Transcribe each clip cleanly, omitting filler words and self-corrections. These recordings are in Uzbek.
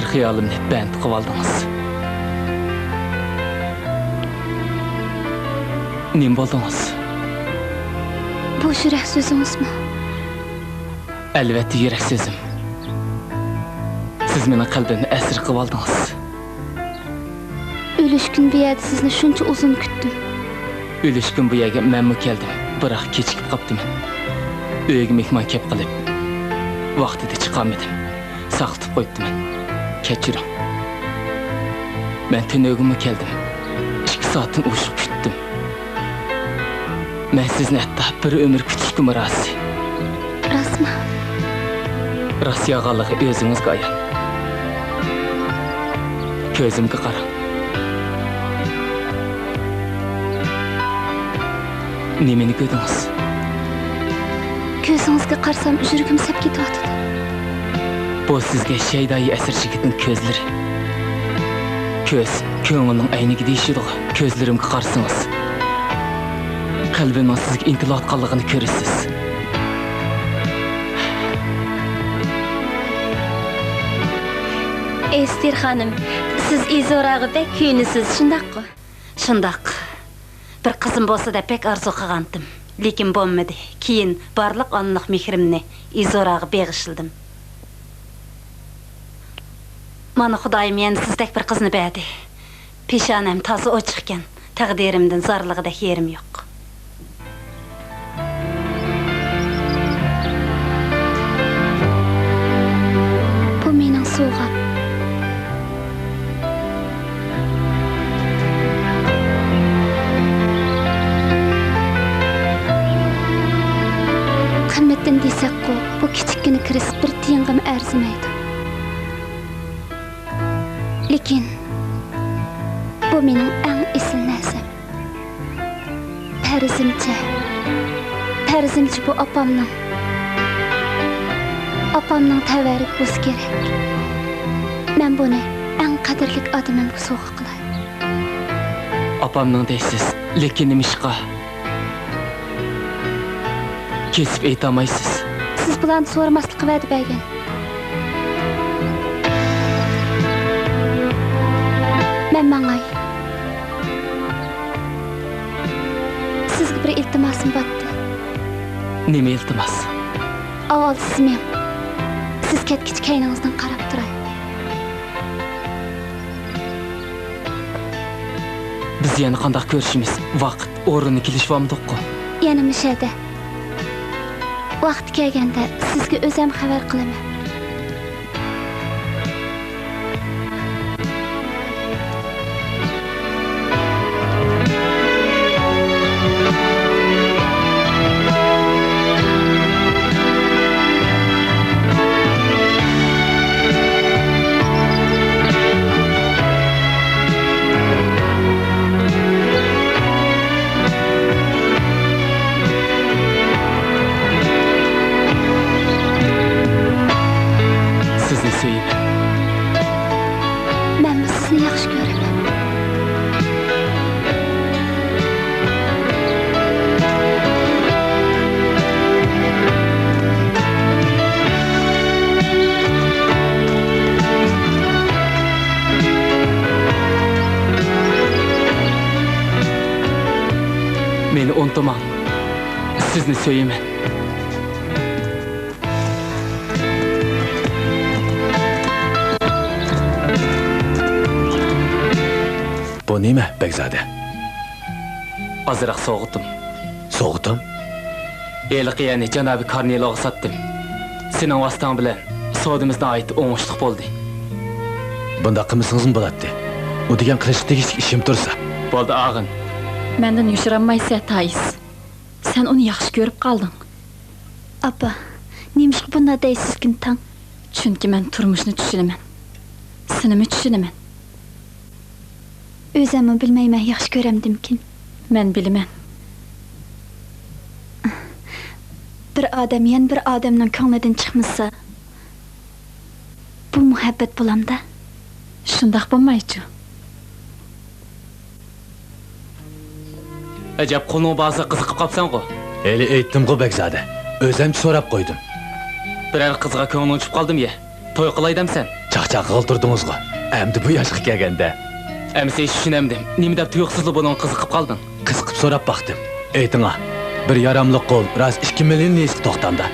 Xiyalımni band qilib oldingiz. Nim bo'ldingiz? Bu yurak so'zingizmi? Albatta yurak so'zim. Siz meni qalbimni asir qilib oldingiz. O'lish kun bu yerda sizni shuncha uzun kutdim. O'lish kun bu yerga menmi keldim, biroq kechikib qoldim. Uyga mehmon kelib qilib, vaqtida chiqolmadim. Saqlatib qo'yibdim. Kechiring. Men tunogimga keldim. 2 soatdan o'shiq kutdim. Men sizni hatto bir umr kutishga rozi. Rostmi? Rost yog'anligi o'zingizga ayon. Ko'zimga qarang. Nimani ko'rdingiz? Ko'zingizga qarsam yuragim sap ketyapti. Bu sizga Shaydayi asir yigitning ko'zlari. Ko'z, ko'ngilning ayniga deyishidi. Ko'zlarimga qarsangiz, qalbimning sizga intilayotganligini ko'rasiz. Ester xonim, siz izorag'ida kuyunisiz, shundaqmi? Shundaq. Bir qizim bo'lsa da pek arzu qilgandim. Lekin bo'lmadi. Keyin barliq onliq mehrimni izorag'i beg'ishladim. Mana Xudoyim endi sizdek bir qizni berdi. Peshonam toza ochiq ekan. Taqdirimdan zorlig'ida yerim yo'q. Bu mening sovg'am. Qimmatdan desakku, bu kichikgina kiris bir tiyinga arzimaydi. Lekin bu mening eng esil narsam. Farzimcha bu opamning tavarik bo'lsa kerak. Men buni eng qadrli odamimga sovg'a qilay. Opamning deysiz, lekin nima ishqa? Kesib aytamaysiz. Siz bilan so'ramaslikqa va'da bergan. Men mangay. Sizga bir iltimosim botdi. Nima iltimos? Avval siz ketgich kayningizdan qarab turay. Biz yana qanday ko'rishimiz, vaqt, o'rni kelishvamdiq-ku. Yana mishada. Vaqt kelganda sizga o'zim xabar qilaman. sizni söylemen. Bu nime Bekzade? Azırak soğuttum. Soğutum? Eli yani Cenab-ı Karniyel'e sattım. Senin vasıtan bilen soğudumuzda ait oğuşluk oldu. Bunda kımısınız mı bulattı? O degen kılıçlı tegişlik işim tursa. Boldu ağın. Menden yuşuranmaysa Tayis. Sen onu yaxşı görüp kaldın. Abba, nemişki bunda deysizkin taң? Çünkü men turmuşunu düşünemen. Sinimi düşünemen. Özümü bilmeyme yaxşı göremdimkin. Men bilimen. Bir adam yan bir adamның köңleden çıkmasa, bu muhabbet bulamda. Şundaq bolmayçı. Acaba kolun bazı kızıkıp kapsan ko. Eli eğittim ko Bekzade. Özemci sorap koydum. Birer kızga köngün uçup kaldım ya. Toy kılaydam sen. Çak kıldırdınız ko. Emdi bu yaşık gelgende. Emse hiç düşünemdim. Nimde tuyuksuzlu bunun kızıkıp kaldın. Kızıkıp sorap baktım. Eytin ha. Bir yaramlık kol, raz 2 milyon neyisi toxtamda.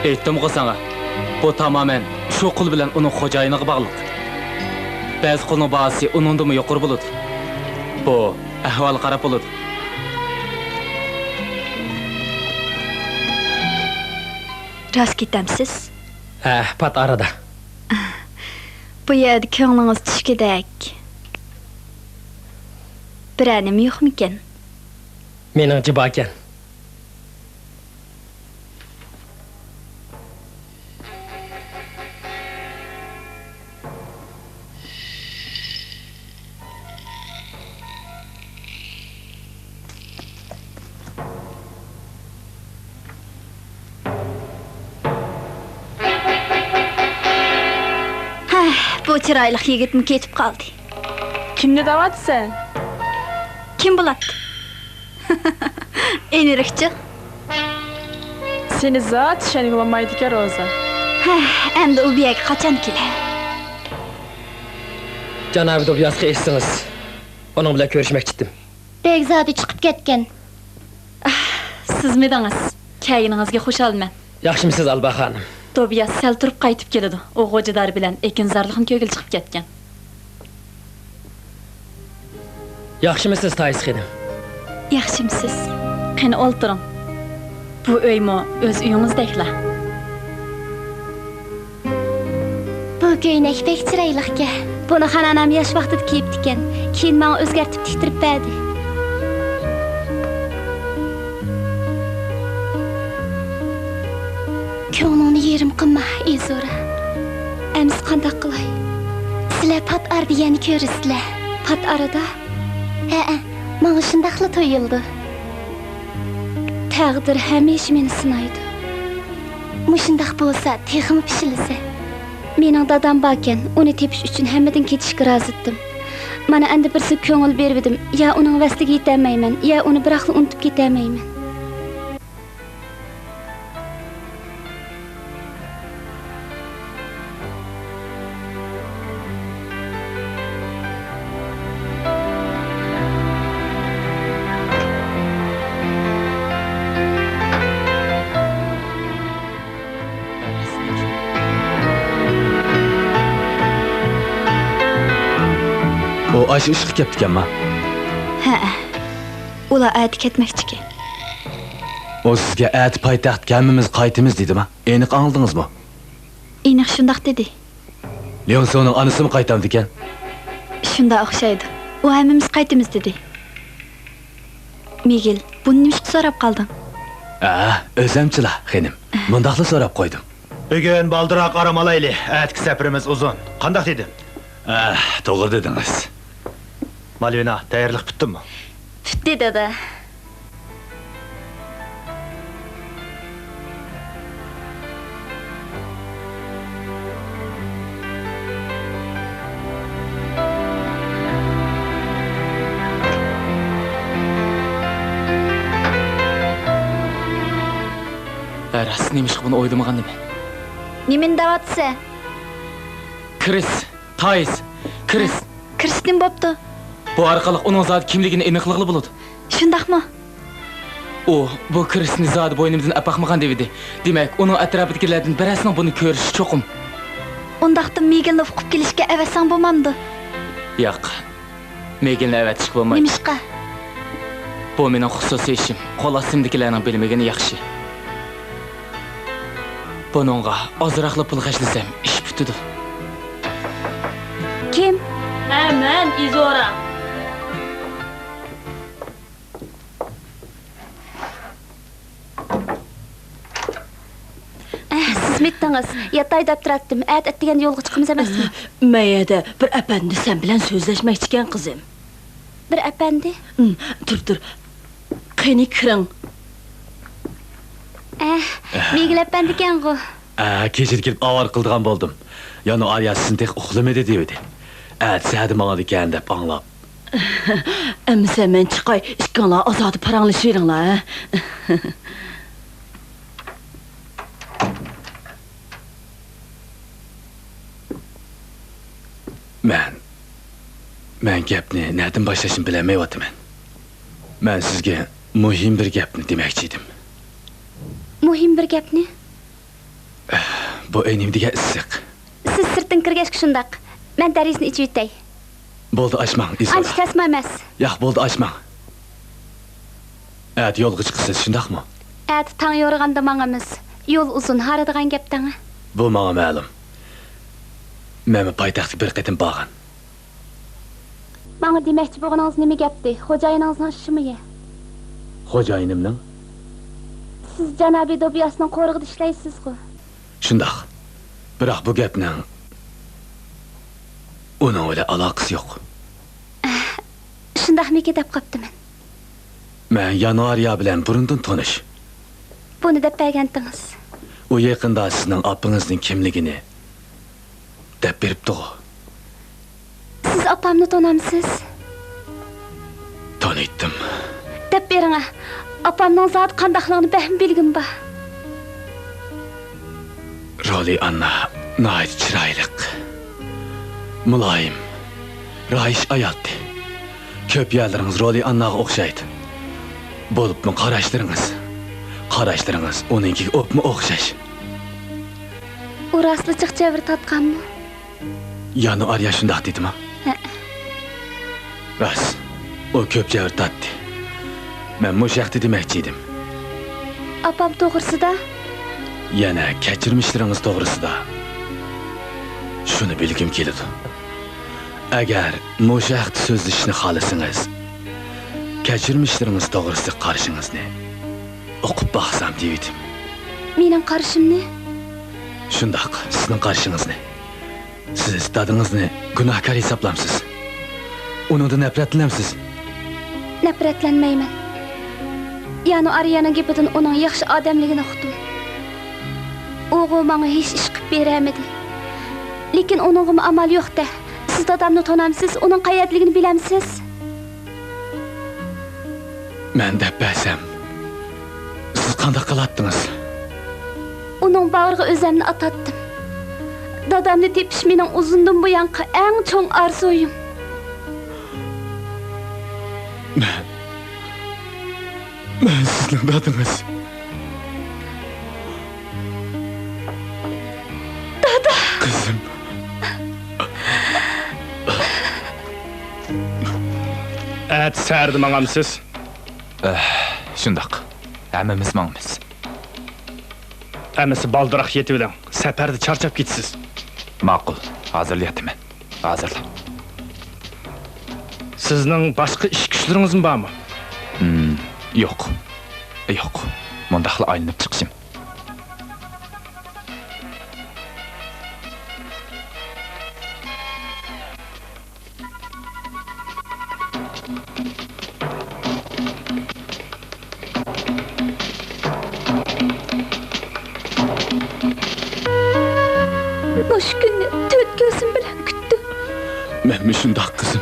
Eyttim ko sana. Bu tamamen şu kul bilen onun hocayınığı bağlılık. Bazı kulun bağısı onundu mu yokur buludu. Bu ahval qarap buludu. Rast ketemsiz. Pat arada. Bu yerdə köңlüňiz düşkidək. Bir anim yox miken? Mening jibaken. Bu çiraylıq yigitmi ketip kaldı. Kimni davat sen? Kim bulat? Enirikçi. Seni zat şeniglamaydı ki Roza. Endi u biyek kaçan kile. Cenab-ı Dobiyazga eshitsangiz. Onun bilan ko'rishmoqchi edim. Begzadi çıkıp ketken. Siz midiniz? Kayiningizga xushal men. Yaxshimisiz Alba xonim? Tobiya sel turib qaytib keladi. O g'o'jadar bilan ekinzorlig'in ko'gil chiqib ketgan. Yaxshimisiz Tayis xonim? Yaxshimsiz. Qani o'ltiring. Bu uymi o'z uyingizdekla. Bu köýnek pek çiraylıq-ka. Bunu xananam yaş vaqtida kiyipdiken. Keyin maňa özgertip tiktirip berdi. Köňlüňni yerim qınma, Izora. Ems qandaq qılay? Sizler pat ar degeni körüsizler. Pat arada? Maňa şundaqla toyuldu. Taqdir hemiş meni sınaydı. Muşundaq bolsa, teximi pişilise. Mening dadam barken, onu tepiş üçün hemmeden ketişki razıtdım. Mana endi birsi köňül berbidim. Ya onun vasliga yetemeymen, ya onu biraqlı unutup ketemeymen. O aşı ışık keptiken ma. Ula ayet ketmekçiki. O sizge et paytaxt gelmemiz qaytimiz dedim ha. Enik anıldınız mı? Enik şundaq dedi. Leonso'nun anısı mı qaytam diken? Şunda oxşaydı. O hemimiz qaytımız dedi. Miguel, bunu nimişki sorap kaldın? Özemçila xenim. Mundaqlı sorap koydum. Bugün baldırak aramalaylı. Etki seprimiz uzun. Qandaq dedim? Doğru dediniz. Malvina, tayyorlik bitdi mi? Bitti dede. Eras neymiş bunu oydumağandı ben. Nimin davatsa? Chris, Thais, Chris. Kristin boptu. Bu arkalık onun zat kimligini eniqliqli buludu. Şundaq mı? O, bu kirisini zadi boynumuzdan apaqmagan devidi. Demek, onun etrafıdakilerden birisinin bunu görüşü çokum. Ondaqda Megan'la uqib kelishga avasan bo'lmamdi. Yo'q. Megan'la avatishib bo'lmaydi. Nimishqa? Bu mening xususiy ishim. Qo'lasimdagilarning bilmagani yaxshi. Buningga ozroqli pul xarjlasam, ish bitadi. Kim? Men Izora. Siz mitdingiz. Yatay deb turatdim. Atdigan yo'lga chiqimiz emasmi? Mayada bir apandi sen bilan so'zlashmoqchi ekan qizim. Bir apandi. Tur. Qani kiring. Megan apandi ekan-ku. Kechir kelib avar qildigan bo'ldim. Yana Arya sizni tek uxlamadi devdi. Sadi manga ekan deb anglab. Amsa men chiqay, ikkinglar ozodi paranglashinglar. Men gapni nereden başlashimni bilmayapman. Men sizga muhim bir gapni demoqchi edim. Muhim bir gapni? Bu eynimdagi issiq. Siz sirtdan kirgach shundaq. Men darisni ichib yutay. Bo'ldi, ochmang, Izora. Ancha tasma emas. Yo'q, bo'ldi, ochmang. Yo'lga chiqsiz, shundaqmi? Tang yorganda mangamiz. Yo'l uzun, haradigan gapdan. Bu menga ma'lum. Men poytaxtga bir qatim borgan. Manga demoqchi bo'lganingiz nima gapdi? Xo'jayiningizni ishimi? Xo'jayinimning? Siz janobiy Dobiyasning qo'rig'ida ishlaysiz-ku. Shundaq. Biroq bu gapning uning bilan aloqasi yo'q. Shundaqmiki deb qopdiman. Men Yanvarya bilan burundan tanish. Buni deb bergandingiz. U yaqinda sizning opangizning kimligini deb beribdi. Siz opamni tanamsiz? Tanıydım. Deb bering. Opamning zot qandaqligini behm bilgim bor. Roli Anna nayt chiroyliq. Muloyim. Rayish ayoldi. Ko'p yerlaringiz Roli Annaga o'xshaydi. Bo'libmi qarashlaringiz? Qarashlaringiz uninkiga o'pmi o'xshash? U rostlichiq chavir tatqanmi? Yani Arya shundaq dedimi? Ras, o ko'p javr tatdi. Men mushaqdi demoqchi edim. Opam to'g'risida? Yana kechirmishlaringiz to'g'risida. Shuni bilgim keladi. Agar mushaqdi so'zlashni xohlasangiz, kechirmishlaringiz to'g'risida qarishingizni o'qib baxsam dedim. Mening qarishimni? Shundaq, sizning qarishingizni. Siz dadingizni gunohkor hisoblamsiz. Uningdan nafratlanamsiz. Nafratlanmayman. Yani Arya'nın gibidan onun yaxshi odamligini uqdim. Oğul menga hech ish qilib beramadi. Lekin oningga amal yo'q-da. Siz dadamni tanamsiz, uning qayerligini bilamsiz? Men deb bersam, siz qanday qilatdingiz? Uning bag'riga o'zimni atatdim. Dadamni tepish mening uzundan buyanqi eng cho'ng orzuyim. Men sizning dadingiz. Dada! Qizim. Sərdi mağamsız. Shundaq. Hammamiz mangmiz. Əmisi baldıraq yeti bilen. Səpərdə çarçap gitsiz. Ma'qul. Hazırlayapman. Hazırla. Sizning başqa ish kuchlarınız mı barmı? Yo'q. Yo'q. Mundaqla aylanib chiqishim. Boş günni dört gözüm bilen küttüm. Men shundaq qizim.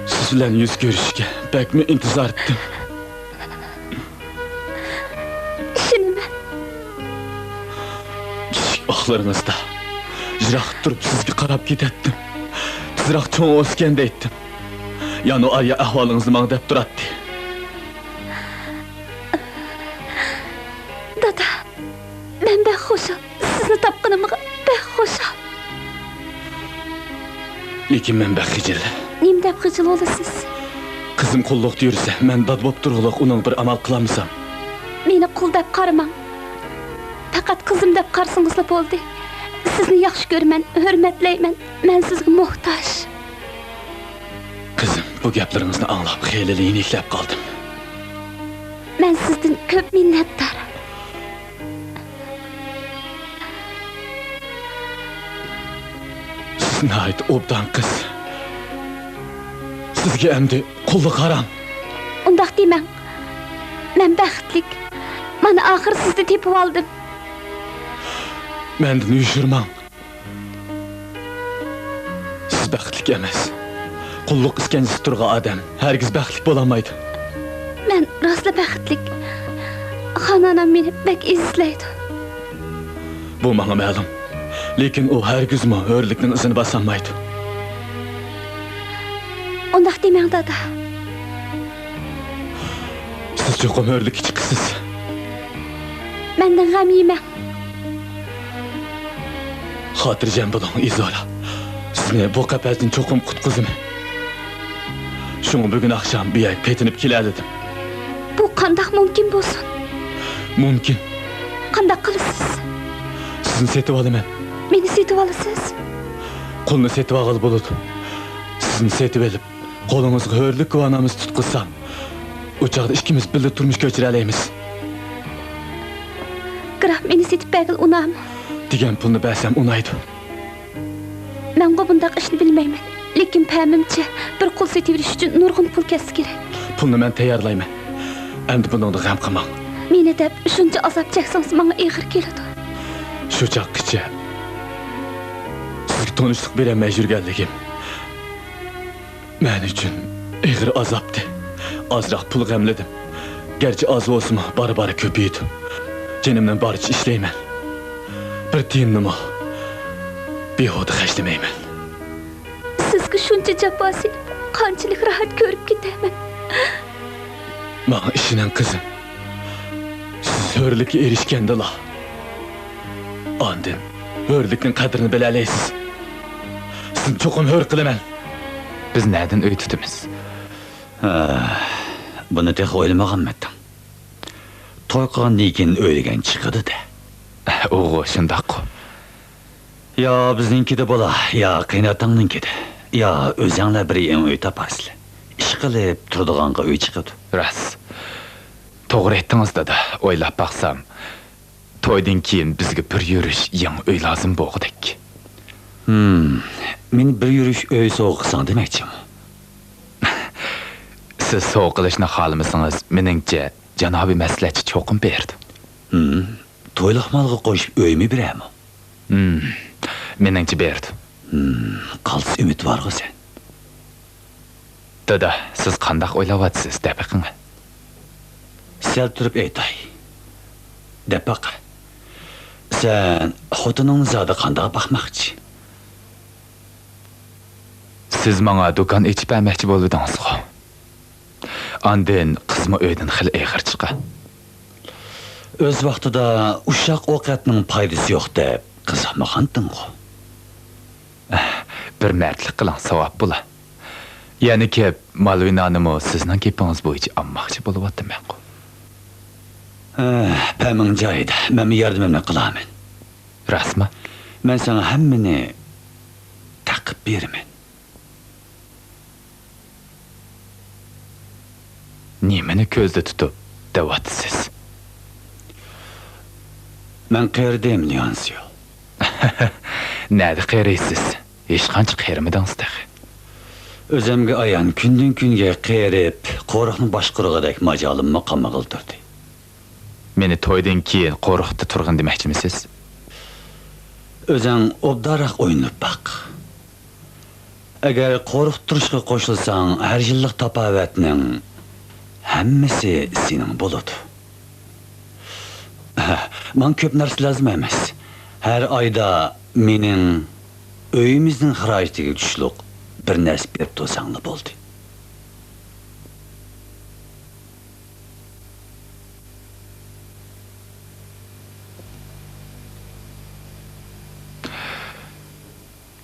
Siz bilan yuz ko'rishga bakmi intizor etdim. Ishonaman. Kichik oqlaringizda yiroq turib sizga qarab ketatdim. Tezroq cho'ng o'sganda aytdim. Yani Arya ahvolingizni menga deb turadi. Dada, ben bek hoşal. Sizni tapqınımga bek hoşal. Lekin men bak hijil. Nim dep hijil olasız? Kızım qulluq deyirsə, mən dad bob turğuluq onun bir amal qılamısam. Meni qul dep qaramang. Faqat qızım dep qarsыңызla boldi. Sizni yaxshi ko'raman, hurmatleyman. Men sizga muhtaç. Kızım, bu gaplarınızı anlap xeyliliğini iklep qaldım. Men sizden ko'p minnatdor. Siz nəhayət obdan qız. Sizge əmdi qulluq haram. Undaq demang. Men baxtlik. Mana axir sizni tepib oldim. Məndən uyuşurman. Siz bəxtlik emas. Qulluq iskencisi turğa adam hergiz bəxtlik bolamaydı. Men rostla baxtlik. Xonanam meni bek izleydi. Bu bana ma'lum. Lekin o hergiz mi hörlüknin izini basamaydı. Undaq demang dada. Siz çoxum hörlük içkisiz. Menden gam yemang. Xotirjam bo'ling, Izola. Sizni bu qapazdan cho'qim qutqizim. Şunu bugün akşam bir yer petinip kilaladım. Bu qandaq mumkin bo'lsin? Mumkin. Qandaq qilasiz? Sizni setib olaman. Meni setib olasiz? Qulni setib olib bo'ladi. Sizni setib elib, qo'lingizga hörlük quvonamiz tutqizsam, o chaqda ikkimiz birga turmush kechira olamiz. Qiraq meni setib bag'il unam. Degan pulni bersam unaydi. Men bu bundaq ishni bilmayman. Lekin pamimcha bir qul setibirish uchun nurg'un pul ketsa kerak. Pulni men tayyorlayman. Endi buningda g'am qilmang. Meni deb shuncha azob cheksangiz menga ig'ir keladi. Shu chaqqicha sizga tonishlik berolmay yurganligim men uchun ig'ir azobdi. Ozroq pul g'amladim. Gerçi az olsun bari ko'paydi. Jenimdan boricha ishlayman. Bir tiyinimi behuda xarjlamayman. Sizga shuncha jafo silib, qanchalik rohat ko'rib ketaman. Bana ishinan qizim. Siz hörlükka erishgandilar. Ondan hörlükning qadrini bila olasiz. Sizni cho'qim hör qilaman. Biz nereden öy tutimiz? Buni tek o'ylamaganman. To'y qilgandan keyin o'ylagan chiqadi da. Oğu şundaq. Ya bizninkida bo'la, ya qaynotangninkida. Ya o'zinglar bir uy toparsizlar. Ish qilib turadiganqa uy chiqadi. Ras. To'g'ri aytdingiz dada. O'ylab baqsam, to'ydan keyin bizga bir yurish yangi uy lozim bo'lgudek. Men bir yurish uy so'qsan demakchiman. Siz so'q qilishni xohlamasangiz, meningcha janobi maslahatchi cho'qim berdi. To'yliq malga qo'shib uymi berami? Meningcha berdi. Qaltis umid borgu sen. Dada, siz qandaq o'ylayapsiz, deb aqing. Sel turib aytay. Deb aq. Sen xotiningni zada qandaq baxmoqchi? Siz menga do'kon ichib bermoqchi bo'ldingiz-ku. Ondan qizma uydan xil eg'ir chiqa. Öz vaqtida uşaq ovqatning foydasi yo'q deb qizaqmaganding-ku. Bir mardlik qiling, savob bo'la. Ya'ni ki Malvinanimi sizning gapingiz bo'yicha olmoqchi bo'lyapman-ku. Paming joyida, men yordamimni qilaman. Rasmi? Men sana hammani taqib beraman. Nimani ko'zda tutib da'vatsiz? Men qayerdayim, Leonsiyo? Nerede qayraysiz? Hech qancha qayrimidingiz-da. O'zimga ayon kundan kunga qayrib, qo'riqni boshqarg'idek majolimni qamag'iltirdi. Meni to'ydan keyin qo'riqda turg'in demoqchimisiz? O'zing obdaroq o'ynab baq. Agar qo'riq turishga qo'shilsang, har yillik tapovatning hammasi sening bo'ladi. Men ko'p narsa lozim emas. Har oyda mening uyimizning xarajiga tushliq bir narsa berib to'sangni bo'ldi.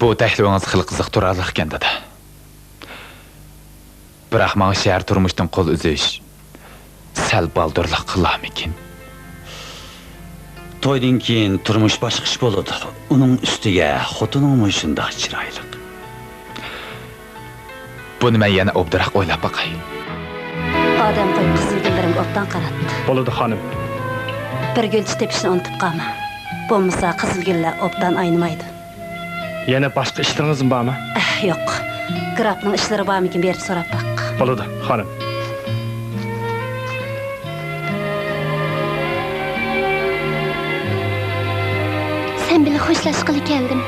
Bu təhliyiniz xil qiziq turarlıq ekan dada. Biroq manga shahar turmushdan qo'l uzish sal baldurliq qilarmikin. To'ydan keyin turmush boshqa ish bo'ladi. Uning ustiga xotining shundoq chiroyli. Buni men yana obdiroq o'ylab boqay. Odam qo'y qizilgillarim obdan qaratdi. Bo'ladi xonim. Bir gulchi tepishni unutib qolma. Bo'lmasa qizilgillar obdan aynimaydi. Yana boshqa ishlaringiz bormi? Yo'q. Grafning ishlari bormikin berib so'rab baq. Bo'ladi xonim. Sen bilan xo'shlashqili keldim.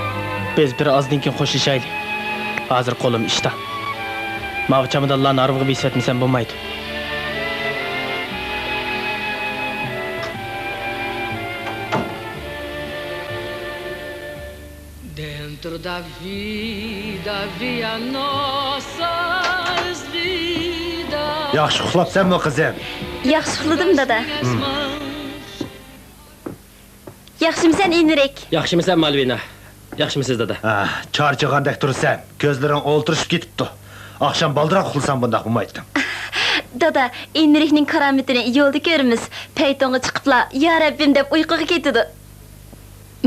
Biz bir ozdan keyin qo'shilishaylik. Hozir qo'lim ishda. Mavi chamadonlarni arvaga besatmasam bo'lmaydi. Dentro da vida via nossas vidas. Yaxshi uxlabsanmi qizim? Yaxshi uxladim dada. Yaxshimisan Enrik? Yaxshimisan Malvina? Yaxshimisiz dada? Charchagandek tursan. Ko'zlaring o'ltirishib ketibdi. Akşam baldırak uxlasan bundaq bo'lmaydi. Dada, Enrikning karametini yo'lda ko'ramiz. Paytonga chiqibla, "Ya Rabbim" deb uyquga ketdi.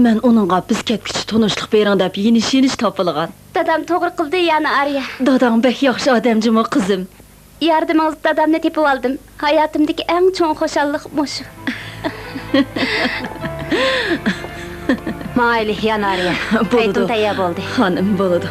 Men onunğa biz ketkichi tanışlıq bering deb yeniş topilgan. Dadam to'g'ri qildi, yana Arya. Dadam bek yaxshi odamjimi qizim. Yardımınız dadamni tepib oldim. Hayotimdagi eng cho'ng xo'shallik mushu. Mayli yanarya. Payton tayyor bo'ldi. Xonim bo'ladi.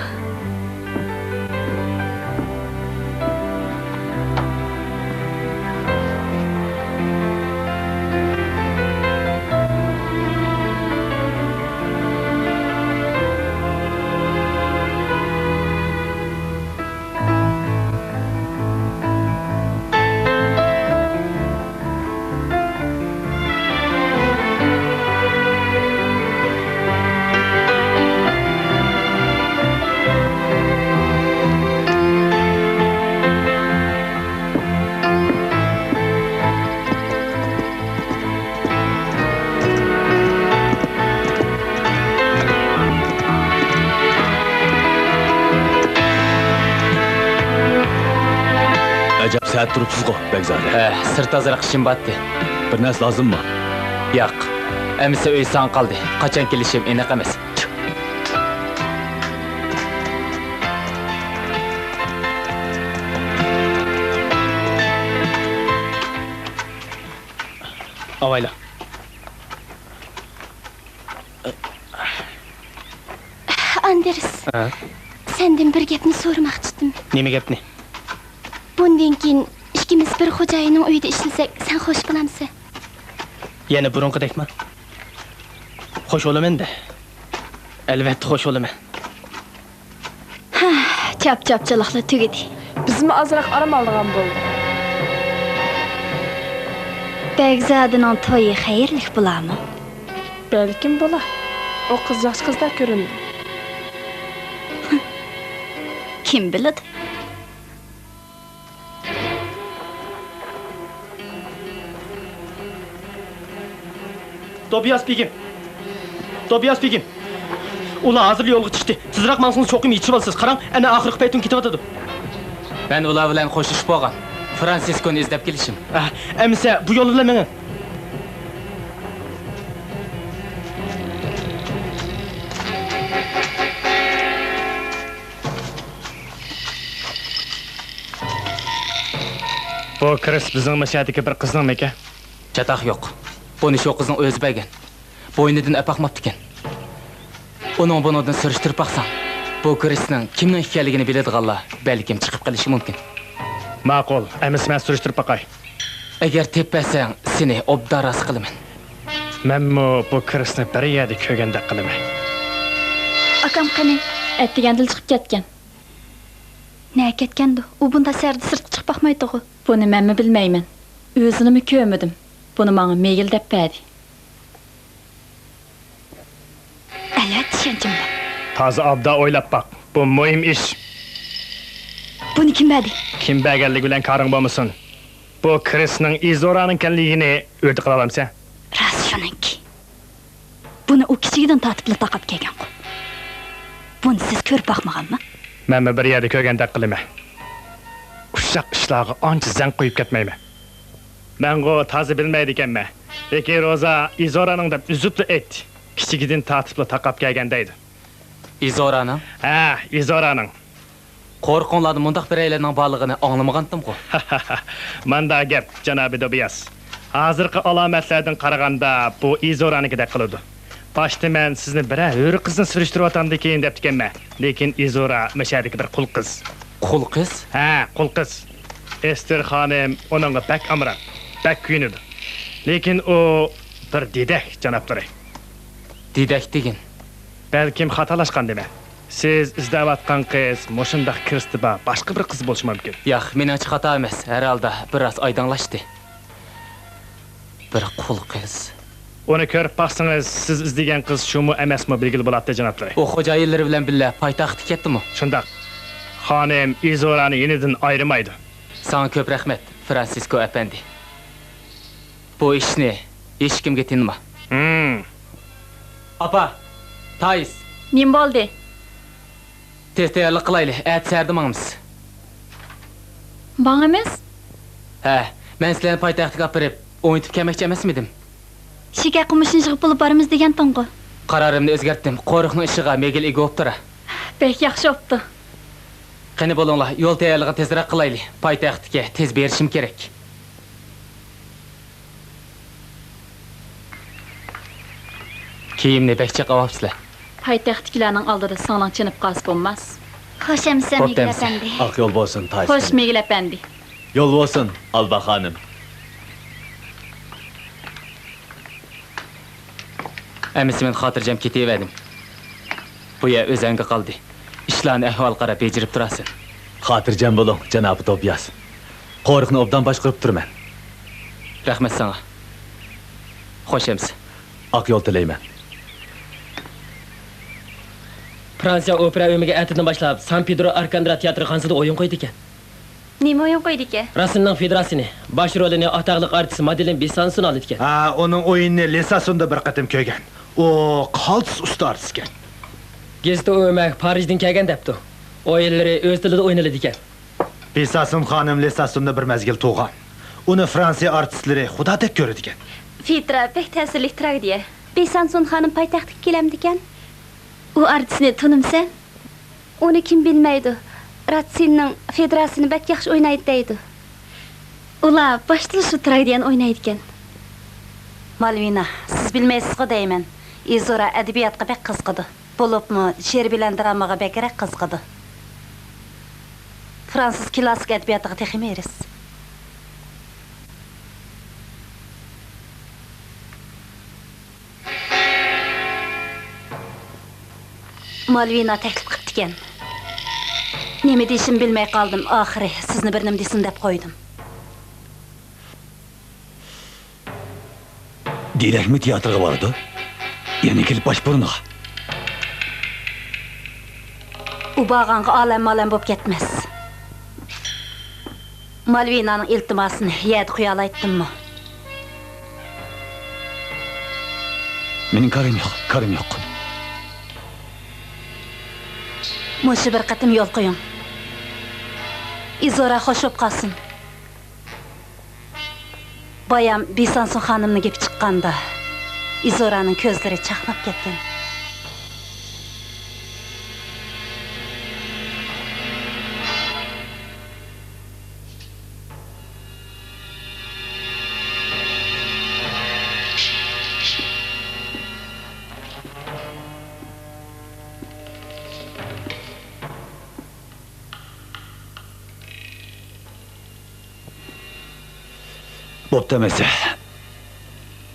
Saat turibsiz-ku, Begzade. Sırt azraq işim batdı. Bir narsa lazımmı? Yo'q. Emisi uy san qoldi. Qachon kelishim aniq emas. Avayla. Anders. Senden bir gapni so'ramoqchi edim. Nima gapni? Bundan keyin ikkimiz bir xo'jayinning uyida ishlasak, sen xo'sh bo'lamsan? Yana burunqidekmi? Xo'sh bo'laman-da. Albatta xo'sh bo'laman. Chap-chapchiliklar tugadi. Bizmi azroq aram olgan bo'ldi. Begzadining to'yi xayrli bo'larmi? Balkim bo'lar. O qiz yaxshi qizda ko'rindi. Kim biladi? Tobias Begim. Ular hozir yo'lga chiqdi. Sizroq mansini cho'qim yechib olsiz. Qarang, ana oxirgi paytun ketyapti. Men ular bilan qo'shishib bo'lgan. Fransiskoni izlab kelishim. Emisa, bu yo'l bilan meni. Bu Chris bizning mashadagi bir qizning eka. Chataq yo'q. Buni shu qizning o'zi bergan. Bo'ynidan apaqmabdi ekan. Uning bundan surishtirib baqsam, bu Chrisning kimning ekanligini biladiganlar balkim chiqib qolishi mumkin. Ma'qul, emas men surishtirib baqay. Agar tepasang, seni obdaras qilaman. Menmi bu Chrisni bir yerda ko'rgandek qilaman. Akam qani? Atdigan dil chiqib ketgan. Ne ketgandi? U bunda sirtga chiqib baqmaydi-ku. Buni menmi bilmayman. O'zini ko'rmadim. Buni menga megil deb berdi. Albatta ishonchim bor. Toza obda o'ylab baq. Bu muhim ish. Buni kim berdi? Kim berganligi bilan qaring bo'lmasin. Bu Chrisning Izoraning ekanligini o'rta qila olamsan. Ras shuningki. Buni u kichigidan tatibli taqib kelgan. Buni siz ko'rib boqmaganmi? Men bir yerda ko'rgandek qilaman. Uşaq ishlog'i ancha zang qo'yib ketmayman. Men go toza bilmaydi ekanman. Lekin Roza Izoraning deb uzibli aytdi. Kichigidin tatibli taqab kelgandaydi. Izoraning? Ha, Izoraning. Qo'rqinglarni mundaq bireylarning borlig'ini anglamagandim-ku. Manda gap, janobi Dobiyas. Hozirgi alomatlardan qaraganda bu Izoranikidek qiladi. Başta men sizni biror o'ri qizni surishtirayotgandan keyin deb ekanman. Lekin Izora mashadagi bir qul qiz. Qul qiz? Ha, qul qiz. Ester xonim onunga bak amran, bak kuyunidi. Lekin o bir dedak janoblari. Dedak degin. Balkim xatolashgan dema. Siz izlayotgan qiz mushundaq kirstiba boshqa bir qiz bo'lishi mumkin. Yo'q, meningcha xato emas. Herhalde biroz oydinlashdi. Bir qul qiz. Onu ko'rib baqsangiz, siz izlagan qiz shumi emasmi belgili bo'ladi janoblari. O xo'jayinlari bilan birga poytaxtga ketdimi? Shundaq. Xonim Izorani yenidan ayırmaydı. Sana ko'p rahmat, Fransisko efendi. Bu ishni hech kimga tinma. Apa, Tayis. Nim bo'ldi? Tez tayyorlik qilayli, sardimangiz. Bana emas? Ha, men sizlarni poytaxtga olib borib, o'yintib kelmoqchi emasmidim? Shika qumishni yig'ib bo'lib boramiz degan tonqo. Qarorimni o'zgartdim. Qo'riqning ishiga megil ega o'ptira. Bek yaxshi o'pdi. Qani bo'linglar, yo'l tayyorligini tezroq qilayli. Poytaxtga tez berishim kerak. Kiyimni bekcha qavapsizlar. Poytaxtkilarning oldida sog'lom chinib qolsa bo'lmas. Xo'sh, emsa Megil efendi. Ak yol bo'lsin, Tayson. Xo'sh, Megil efendi. Yol bo'lsin, Alba xonim. Əmisi men xotirjam ketaverdim. Bu ya o'zanga qoldi. Ishlarni ahvol qarab bejirib turasın. Xotirjam bo'ling, janob Tobiyas. Qo'riqni obdan boshqarib turman. Rahmat sana. Xo'sh emsi. Ak yo'l tilayman. Fransiya opera o'yimiga atidan boshlab San Pedro Arcandra teatrxonasida o'yin qo'ydi ekan. Nima o'yin qo'ydi ekan? Rasmning federatsiyani, bosh rolini otaqli artist Madelin Bessanson oldi ekan. Ha, uning o'yinini Lesasunda bir qatim ko'rgan. O qaltis usta artist ekan. Gezda o'ymak Parijdan kelgan debdi. O'yinlari o'z tilida o'ynaladi ekan. Bessanson xonim Lesasunda bir mazgil tug'an. Uni Fransiya artistlari xudodek ko'radi ekan. Fitra pek ta'sirli tragediya. Bessanson xonim poytaxtga kelamdi ekan. U artistni tanimsan? Uni kim bilmaydi? Ratsinning federatsiyani bak yaxshi o'ynaydi deydi. Ular boshda shu tragediyani o'ynaydi ekan. Malvina, siz bilmaysiz-ku deyman. Izora adabiyotga bek qiziqadi. Bo'libmi, she'r bilan dramaga bekrak qiziqadi. Fransuz klassik adabiyotiga teximiris. Malvina taklif qildi ekan. Nima deyishim bilmay qoldim. Oxiri sizni bir nima desin deb qo'ydim. Direktmi teatrga bordi? Yana kelib boshburniga. U bag'anqa olam bo'lib ketmas. Malvinaning iltimosini yad qo'ya olaytdimmi? Mening karim yo'q. Mo'sha bir qatim yo'l qo'ying. Izora xo'sh bo'lib qolsin. Bayam Bessanson xonimning gapi chiqqanda Izoraning ko'zlari chaqnab ketgan.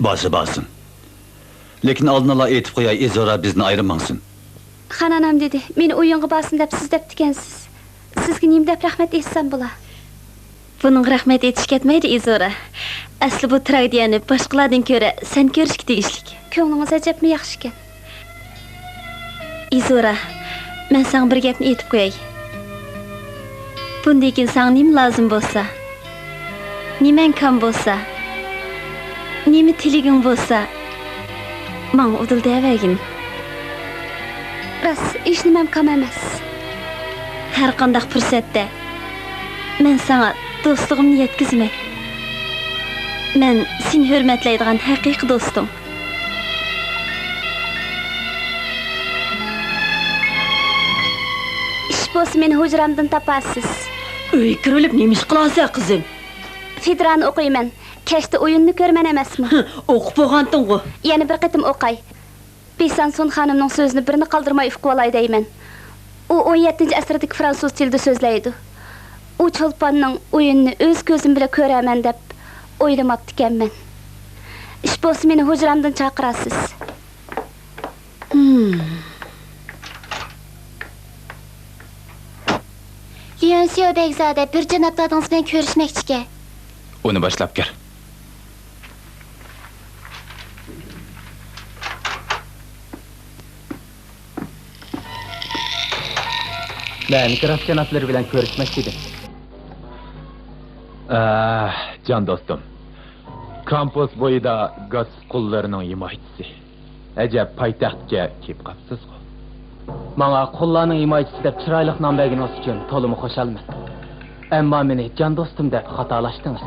Bo'pti basın. Lekin oldinala aytib qo'yay, Izora bizni ayirmasin. Xananam dedi, meni o'yinga bosin deb siz deb ekansiz. Sizga nima deb rahmat aytsam bo'lar? Buning rahmat aytish ketmaydi, Izora. Asli bu tragediyani boshqalardan ko'ra sen ko'rishga tegishlik. Ko'nglingiz ajabmi yaxshi ekan. Izora, men senga bir gapni aytib qo'yay. Bundan keyin senga nima lozim bo'lsa, nimang kam bo'lsa, nima tiliging bo'lsa, men udil deyavagin. Ras, iş nimem kam emas. Her qandaq fürsətdə mən sana dostluğumni yetkizmək. Mən seni hörmətləydiğən həqiqi dostum. İş bolsa meni hücramdan tapasız. Öy kirilib nemish qilasan qizim? Fidranı oquyman. Keşte oyununu görmen emasmı? O'qib bo'lganding go. Yana bir qitim o'qay. Besanson xonimning so'zini birini qoldirmay uqib olay deyman. U 17-asrdagi fransuz tilida so'zlaydi. U Çolpanning o'yinini o'z ko'zim bilan ko'raman deb o'ylamabdi ekanman. Ish bo'lsa meni hujramdan chaqirasiz. Liyonsiyo Begzode bir janobdodingiz bilan ko'rishmoqchiga. Uni boshlab kel. Ben graf janoblari bilan ko'rishmoqchi edim. Can dostum. Kampus bo'yida gaz qullarining himoyachisi. Ajab poytaxtga kelib qapsiz. Manga qullarning himoyachisi deb chiroyli nom berganingiz uchun to'liq xushalman. Ammo meni jon do'stim deb xatolashdingiz.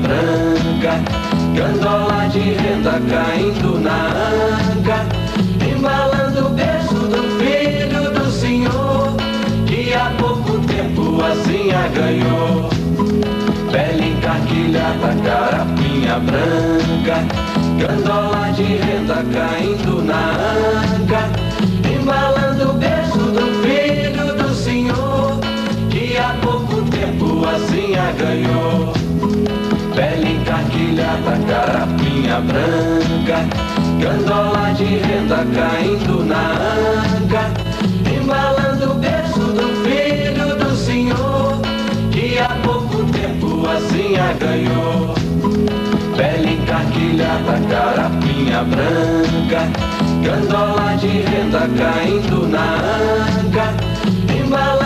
Branca, gandola de renda caindo na anca, embalando o berço do filho do senhor, que há pouco tempo assim a ganhou. Pele encarquilhada, carapinha branca, gandola de renda caindo na anca, embalando o berço do filho do senhor, que há pouco tempo assim a ganhou. Pele encarquilhada, carapinha branca, gandola de renda caindo na anca, embalando o berço do filho do senhor, que há pouco tempo assim a ganhou. Pele encarquilhada, carapinha branca, gandola de renda caindo na anca, embalando